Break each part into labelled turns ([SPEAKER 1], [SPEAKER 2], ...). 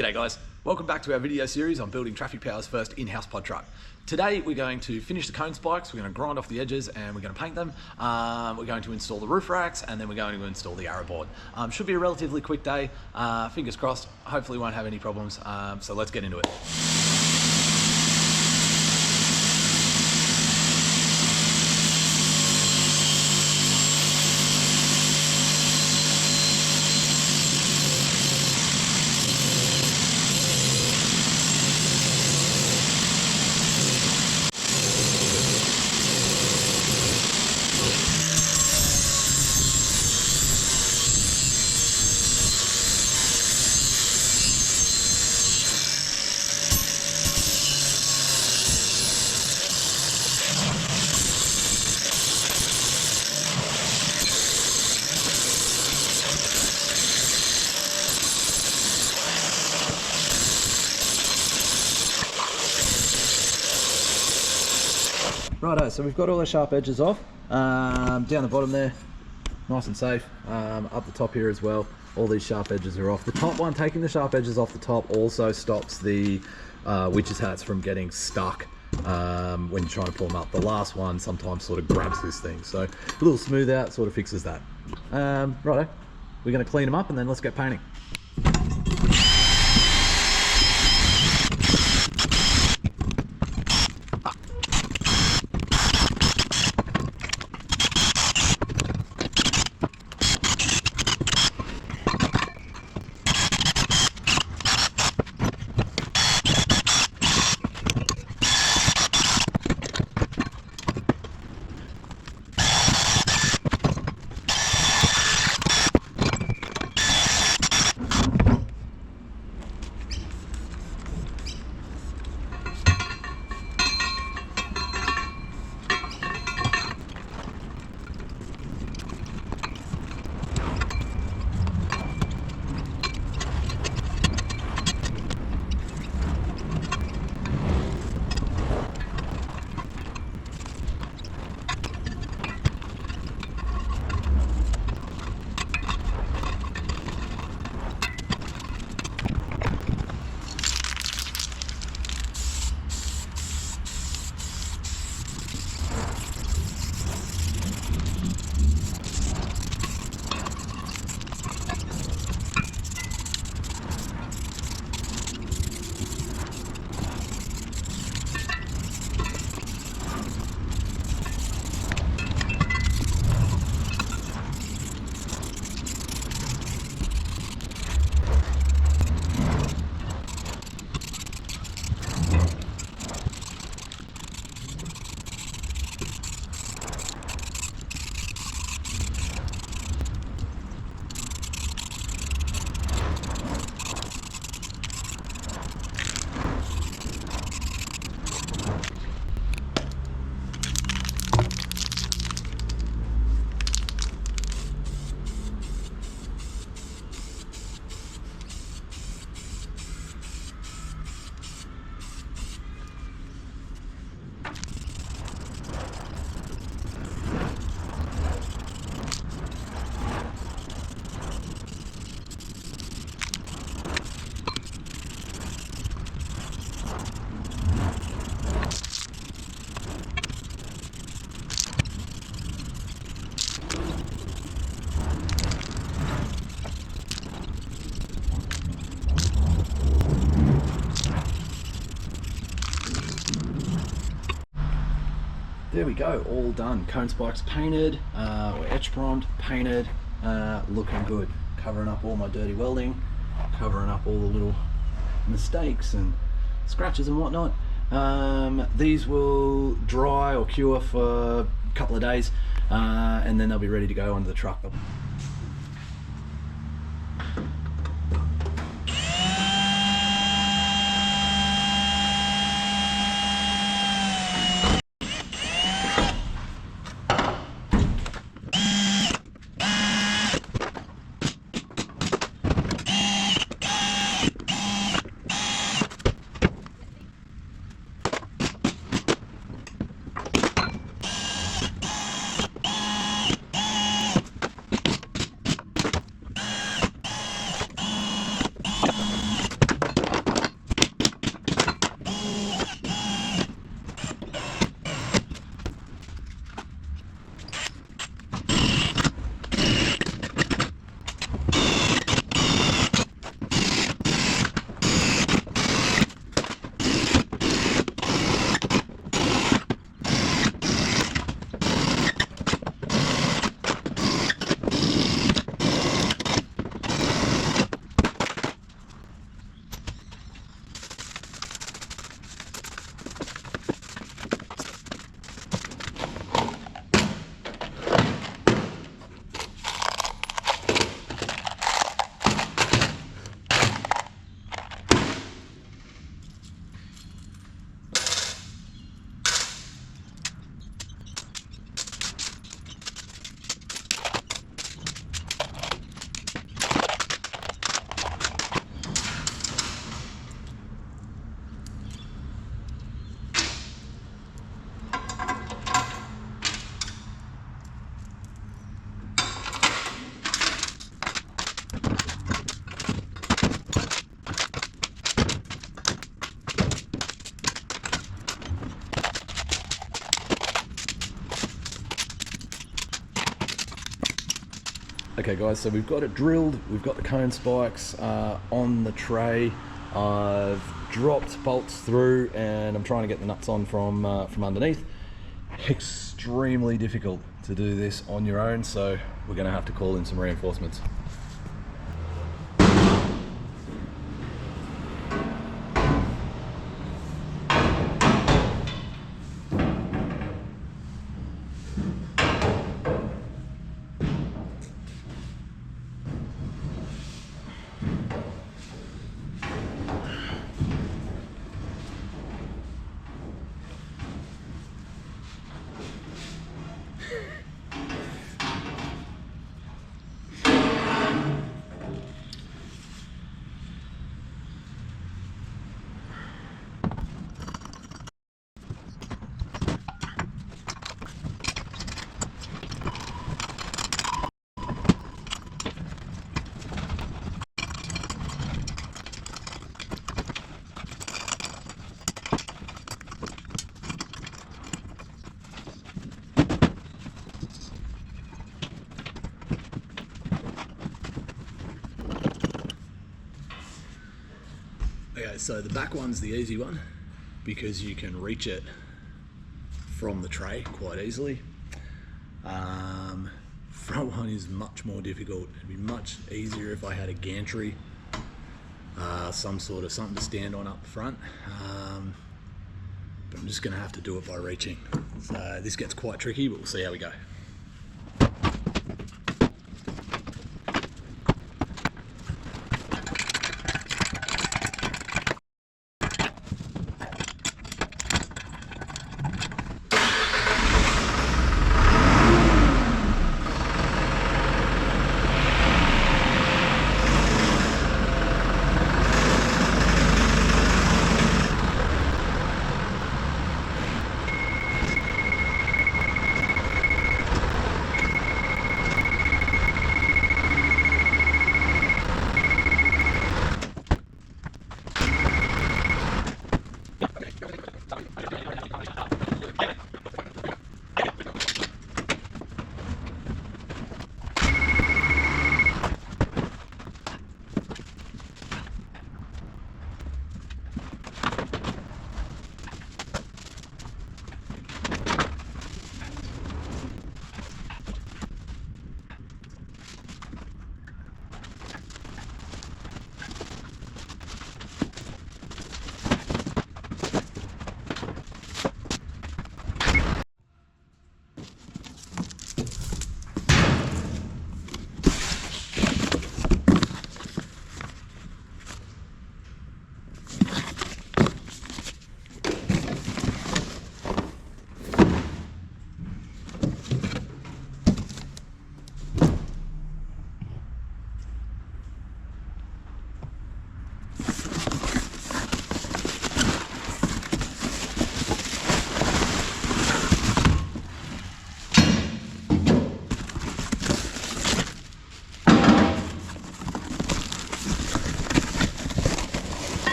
[SPEAKER 1] G'day guys, welcome back to our video series on building Traffic Power's first in-house pod truck. Today we're going to finish the cone spikes, we're going to grind off the edges and we're going to paint them. We're going to install the roof racks and then we're going to install the arrowboard. Should be a relatively quick day, fingers crossed, hopefully won't have any problems, so let's get into it. Righto, so we've got all the sharp edges off, down the bottom there, nice and safe, up the top here as well, all these sharp edges are off. The top one, taking the sharp edges off the top also stops the witches hats from getting stuck when you're trying to pull them up. The last one sometimes sort of grabs this thing, so a little smooth out sort of fixes that. Righto, we're going to clean them up and then let's get painting. There we go, all done. Cone spikes painted, or etch primed, painted, looking good. Covering up all my dirty welding, covering up all the little mistakes and scratches and whatnot. These will dry or cure for a couple of days, and then they'll be ready to go onto the truck. Okay guys, so we've got it drilled, we've got the cone spikes on the tray. I've dropped bolts through and I'm trying to get the nuts on from underneath. Extremely difficult to do this on your own, so we're going to have to call in some reinforcements. Okay, so the back one's the easy one because you can reach it from the tray quite easily. Front one is much more difficult. It'd be much easier if I had a gantry, some sort of something to stand on up front. But I'm just gonna have to do it by reaching. So this gets quite tricky, but we'll see how we go.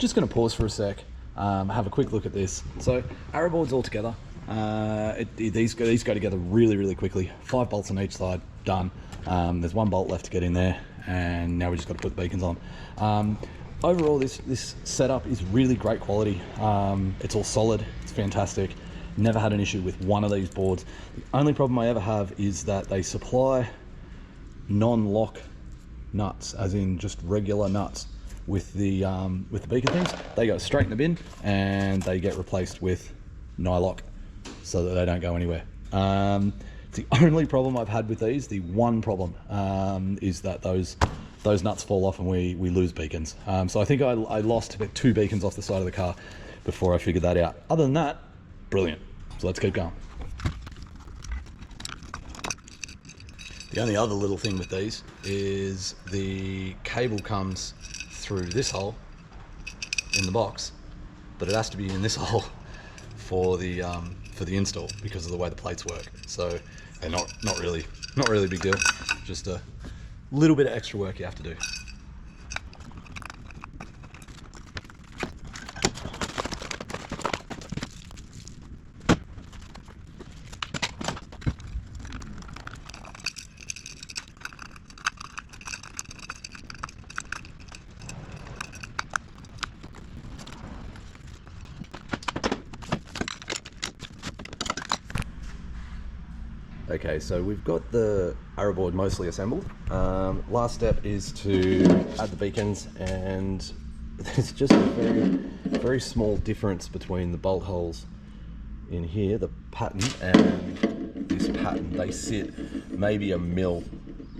[SPEAKER 1] just going to pause for a sec, have a quick look at this. So arrowboards all together. These go together really quickly. 5 bolts on each side, done. There's 1 bolt left to get in there, and now we just got to put the beacons on. Overall, this setup is really great quality. It's all solid, it's fantastic. Never had an issue with one of these boards. The only problem I ever have is that they supply non-lock nuts, as in just regular nuts. With the beacon things, they go straight in the bin and they get replaced with nylock so that they don't go anywhere. It's the only problem I've had with these. The one problem is that those nuts fall off and we lose beacons. So I think I lost about 2 beacons off the side of the car before I figured that out. Other than that, brilliant. So let's keep going. The only other little thing with these is the cable comes through this hole in the box, but it has to be in this hole for the install because of the way the plates work. So they're not really a big deal, just a little bit of extra work you have to do. Okay, so we've got the arrowboard mostly assembled. Last step is to add the beacons, and there's just a very small difference between the bolt holes in here, the pattern, and this pattern. They sit maybe a mil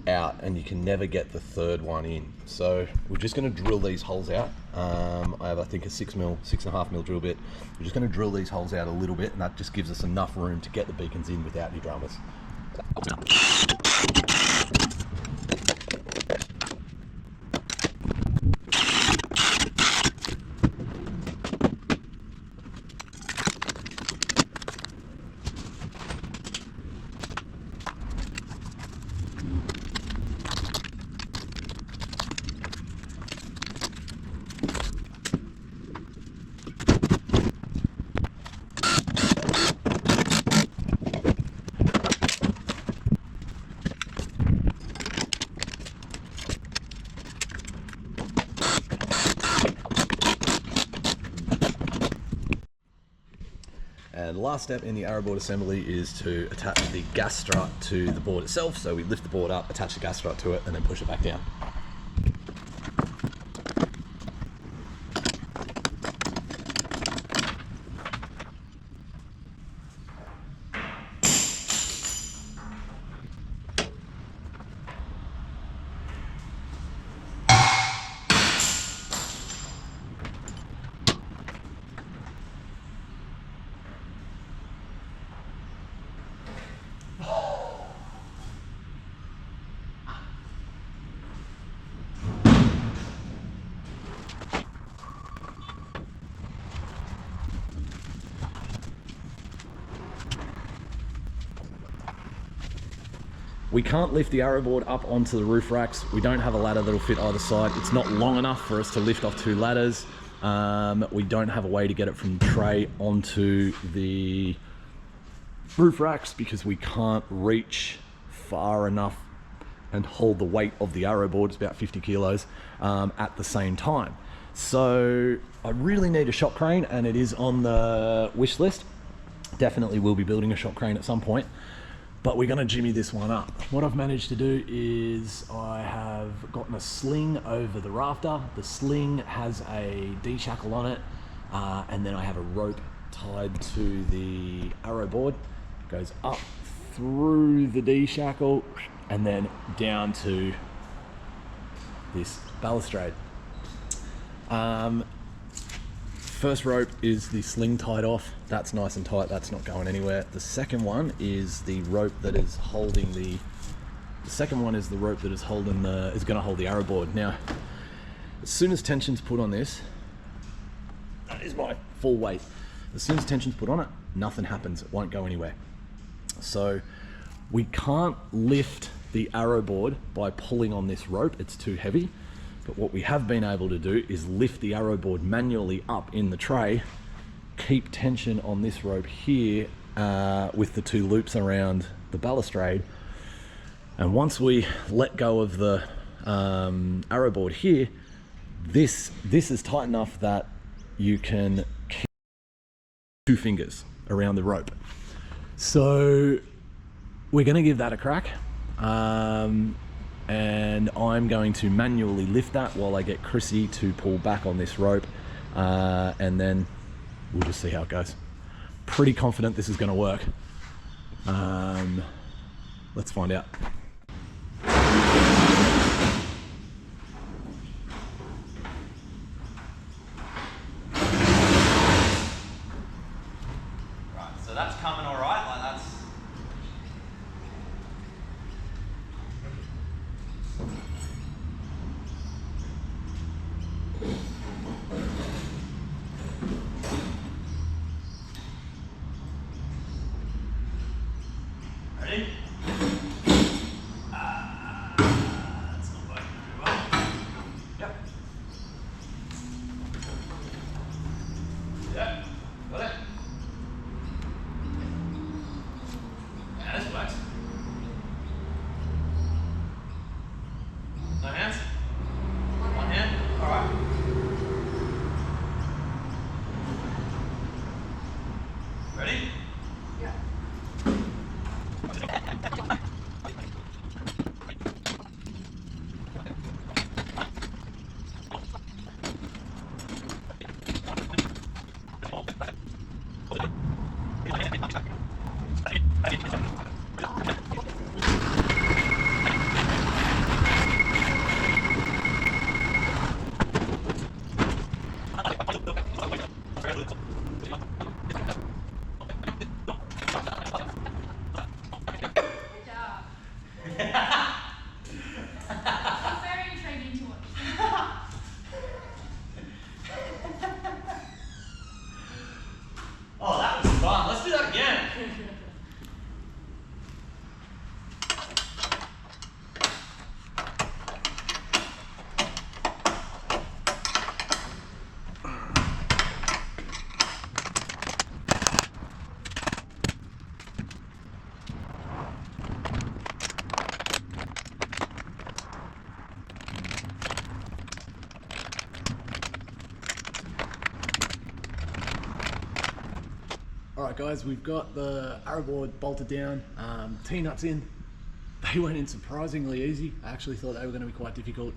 [SPEAKER 1] out, and you can never get the third one in. So we're just going to drill these holes out. I have, I think, a 6.5 mil drill bit. We're just going to drill these holes out a little bit, and that just gives us enough room to get the beacons in without any dramas. And the last step in the arrowboard assembly is to attach the gas strut to the board itself. So we lift the board up, attach the gas strut to it, and then push it back down. We can't lift the arrowboard up onto the roof racks. We don't have a ladder that'll fit either side. It's not long enough for us to lift off 2 ladders. We don't have a way to get it from the tray onto the roof racks because we can't reach far enough and hold the weight of the arrowboard, it's about 50 kilos, at the same time. So I really need a shop crane, and it is on the wish list. Definitely will be building a shop crane at some point, but we're gonna jimmy this one up. What I've managed to do is I have gotten a sling over the rafter. The sling has a D-shackle on it, and then I have a rope tied to the arrowboard. It goes up through the D-shackle and then down to this balustrade. First rope is the sling tied off. That's nice and tight, that's not going anywhere. The second one is the rope that is holding the rope that is holding is gonna hold the arrowboard. Now, as soon as tension's put on this, that is my full weight. As soon as tension's put on it, nothing happens, it won't go anywhere. So we can't lift the arrowboard by pulling on this rope, it's too heavy. But what we have been able to do is lift the arrow board manually up in the tray, keep tension on this rope here with the 2 loops around the balustrade. And once we let go of the arrow board here, this is tight enough that you can keep 2 fingers around the rope. So we're going to give that a crack. And I'm going to manually lift that while I get Chrissy to pull back on this rope, and then we'll just see how it goes. Pretty confident this is going to work. Let's find out.
[SPEAKER 2] Right, so that's coming all right. Like that's. Ready? That's not working very well. Yep. Yep. Got it. Yeah, this works. No hands? One hand? Alright. Ready?
[SPEAKER 3] Yeah.
[SPEAKER 2] Oh, that was fun. Let's do that again.
[SPEAKER 1] Alright guys, we've got the arrow board bolted down, T-nuts in. They went in surprisingly easy. I actually thought they were going to be quite difficult.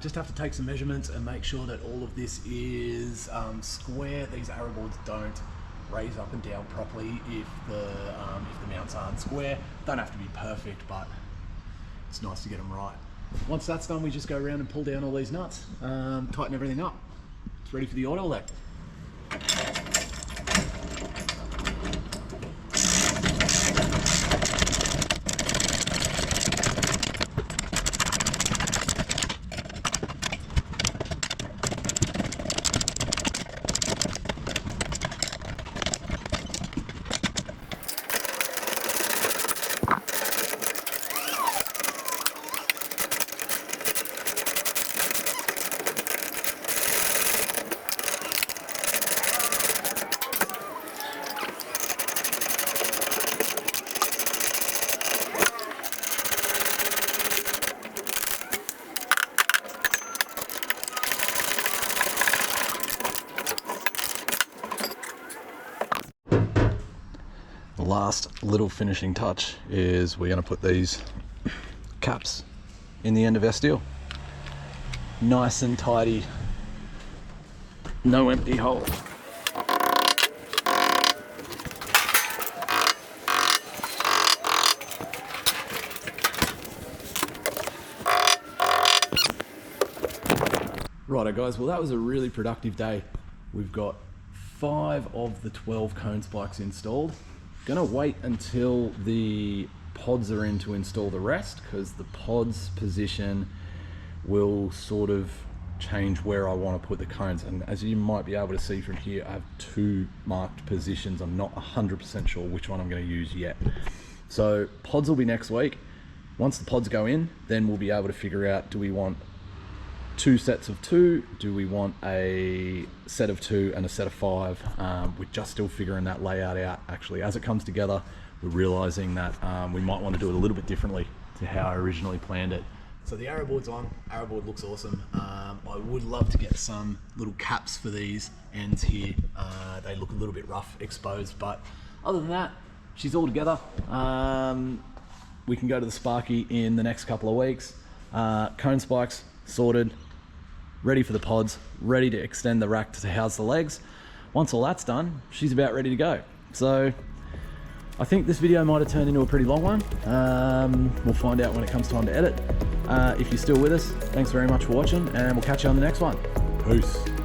[SPEAKER 1] Just have to take some measurements and make sure that all of this is square. These arrow boards don't raise up and down properly if the mounts aren't square. Don't have to be perfect, but it's nice to get them right. Once that's done, we just go around and pull down all these nuts, tighten everything up. It's ready for the auto leg. Last little finishing touch is we're going to put these caps in the end of our steel. Nice and tidy, no empty hole. Righto guys, well that was a really productive day. We've got 5 of the 12 cone spikes installed. Gonna wait until the pods are in to install the rest, because the pods position will sort of change where I want to put the cones. And as you might be able to see from here, I have 2 marked positions. I'm not 100% sure which one I'm going to use yet. So pods will be next week. Once the pods go in, then we'll be able to figure out, do we want 2 sets of 2? Do we want a set of 2 and a set of 5? We're just still figuring that layout out. Actually, as it comes together, we're realizing that we might want to do it a little bit differently to how I originally planned it. So the arrowboard's on. Arrowboard looks awesome. I would love to get some little caps for these ends here. They look a little bit rough exposed, but other than that, she's all together. We can go to the Sparky in the next couple of weeks. Cone spikes sorted, ready for the pods, ready to extend the rack to house the legs. Once all that's done, she's about ready to go. So I think this video might have turned into a pretty long one. We'll find out when it comes time to edit. If you're still with us, thanks very much for watching, and we'll catch you on the next one. Peace.